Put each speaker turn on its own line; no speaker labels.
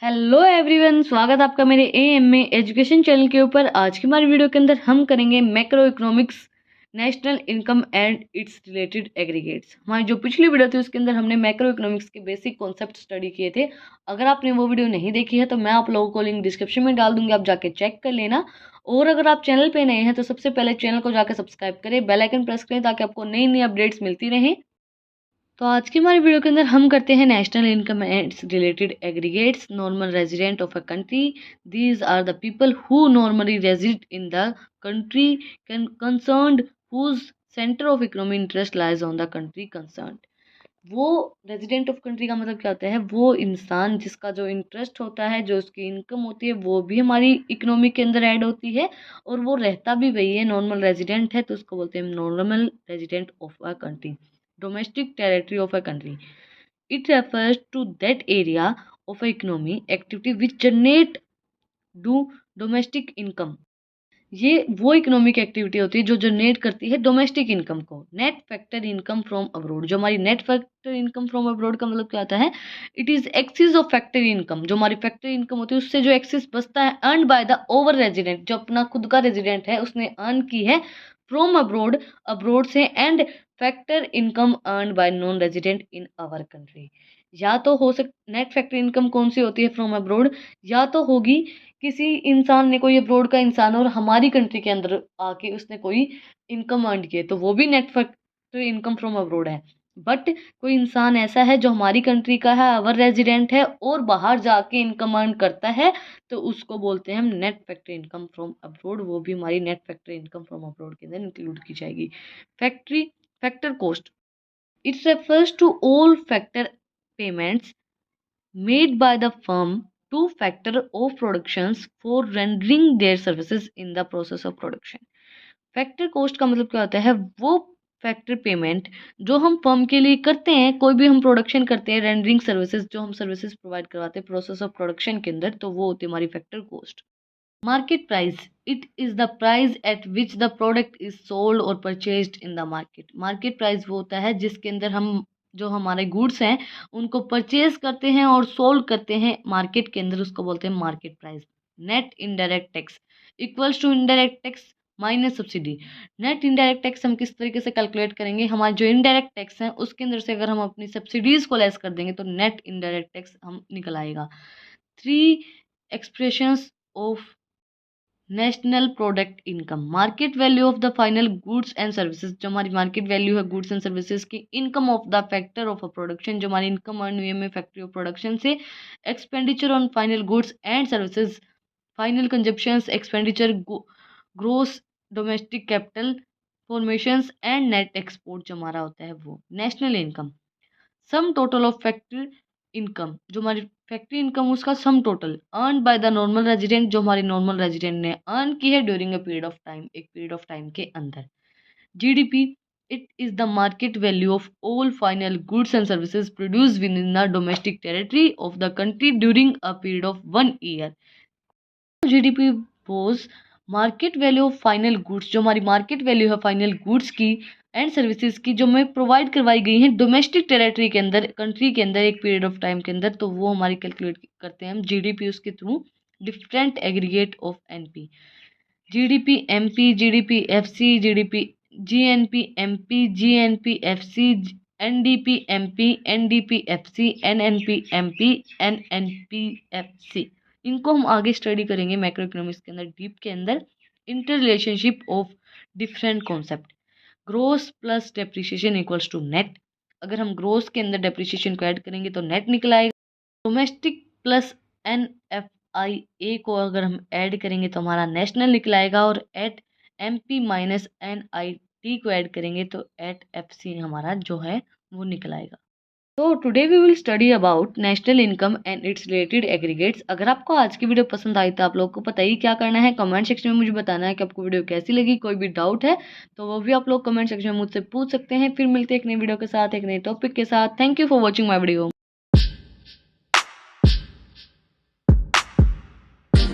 Hello everyone, स्वागत है आपका मेरे एएमए एजुकेशन चैनल के ऊपर। आज की हमारी वीडियो के अंदर हम करेंगे macro economics, national income and its related aggregates. हमारी जो पिछली वीडियो थी उसके अंदर हमने मैक्रो इकोनॉमिक्स के बेसिक कॉन्सेप्ट स्टडी किए थे। अगर आपने वो वीडियो नहीं देखी है तो मैं आप लोगों को लिंक डिस्क्रिप्शन में डाल दूंगी, आप जाके चेक कर लेना। और अगर आप चैनल पे नए हैं तो सबसे पहले चैनल को जाकर सब्सक्राइब करें, बेल आइकन प्रेस करें ताकि आपको नई नई अपडेट्स मिलती रहें। तो आज की हमारी वीडियो के अंदर हम करते हैं national income and its related aggregates. Normal resident of a country, these are the people who normally reside in the country concerned, whose centre of economy interest lies on the country concerned. वो resident of country का मतलब क्या होता है? वो इंसान जिसका जो इंटरेस्ट होता है, जो उसकी इनकम होती है, वो भी हमारी इकोनॉमी के अंदर ऐड होती है और वो रहता भी वही है, नॉर्मल रेजिडेंट है, तो उसको बोलते हैं normal resident of a country. Domestic territory of a country, it refers to that area of a economy activity which generate do domestic income। ये वो इकोनॉमिक एक्टिविटी होती है जो जनरेट करती है डोमेस्टिक इनकम को। Net factor income from abroad, जो हमारी net factor income from abroad का मतलब क्या होता है? It is axis of factor income, जो हमारी फैक्टर इनकम होती है उससे जो एक्सिस बचता है, earn by the over resident, जो अपना खुद का रेजिडेंट है उसने अर्न की है फ्रॉम अब्रोड, अब्रोड से, and factor income earn by non resident in our country. या तो हो सक नेट फैक्टर इनकम कौन सी होती है फ्रॉम अब्रोड, या तो होगी किसी इंसान ने, कोई अब्रोड का इंसान और हमारी कंट्री के अंदर आके उसने कोई इनकम अर्न की है, तो वो भी net factor income from abroad है। बट कोई इंसान ऐसा है जो हमारी कंट्री का है, अवर रेजिडेंट है, और बाहर जाके इनकम अर्न करता है, तो उसको बोलते हैं हम net factor income from abroad. वो भी हमारी net factor income from abroad के अंदर इंक्लूड की जाएगी। Factory factor cost, it refers to all factor payments made by the firm to factor of productions for rendering their services in the process of production। Factor cost का मतलब क्या होता है? वो फैक्टर पेमेंट जो हम फर्म के लिए करते हैं, कोई भी हम प्रोडक्शन करते हैं, रेंडरिंग सर्विसेज, जो हम सर्विसेज प्रोवाइड करवाते हैं प्रोसेस ऑफ प्रोडक्शन के अंदर, तो वो होती है हमारी factor cost. Market price, it is the price at which the product is sold और purchased in the market. Market price वो होता है जिसके अंदर हम जो हमारे गुड्स हैं उनको परचेज करते हैं और सोल्ड करते हैं मार्केट के अंदर, उसको बोलते हैं market price. Net indirect tax equals to indirect tax minus subsidy. Net indirect tax हम किस तरीके से कैलकुलेट करेंगे? हमारे जो इनडायरेक्ट टैक्स हैं उसके अंदर से अगर हम अपनी सब्सिडीज को लेस कर देंगे तो नेट इनडायरेक्ट टैक्स हम निकल आएगा। Three expressions of national product income, market value of the final goods and services, जो हमारी मार्केट वैल्यू है गुड्स एंड सर्विसेज की। Income of the factor of a production, जो हमारी इनकम अर्न हुई है फैक्ट्री ऑफ प्रोडक्शन से। Expenditure on final goods and services, final consumptions, expenditure, gross domestic capital formations and net export, जो हमारा होता है वो। National income, sum total of factory income, जो हमारी फैक्ट्री इनकम उसका sum total earn by the normal resident, जो हमारे नॉर्मल रेजिडेंट ने अर्न की है during a period of time, एक पीरियड ऑफ टाइम के अंदर। GDP, it is the market value of all final goods and services produce with in the domestic territory of the country during a period of 1 year. GDP was market value of final goods, जो हमारी market value है final goods की and services की, जो हमें provide करवाई गई हैं डोमेस्टिक टेरिटरी के अंदर, कंट्री के अंदर, एक पीरियड ऑफ टाइम के अंदर, तो वो हमारी कैलकुलेट करते हैं हम जीडीपी उसके through different aggregate of NP. GDP MP, GDP FC, GDP GNP MP, GNP FC, NDP MP, NDP FC, NNP MP, NNP FC. इनको हम आगे स्टडी करेंगे मैक्रो इकोनॉमिक्स के अंदर, डीप के अंदर। Inter relationship of different concept, gross plus depreciation equals to net. अगर हम ग्रोस के अंदर डेप्रिसिएशन को ऐड करेंगे तो नेट निकल आएगा। Domestic plus N F I A को अगर हम ऐड करेंगे तो हमारा नेशनल निकल आएगा, और at M P minus N I T को ऐड करेंगे तो एट एफ सी हमारा जो है वो निकल आएगा। तो today we will study about national income and its related aggregates. अगर आपको आज की वीडियो पसंद आई तो आप लोग को पता ही क्या करना है, कमेंट सेक्शन में मुझे बताना है कि आपको वीडियो कैसी लगी। कोई भी डाउट है तो वो भी आप लोग कमेंट सेक्शन में मुझसे पूछ सकते हैं। फिर मिलते हैं एक नई वीडियो के साथ, एक नए टॉपिक के साथ। Thank you for watching my video.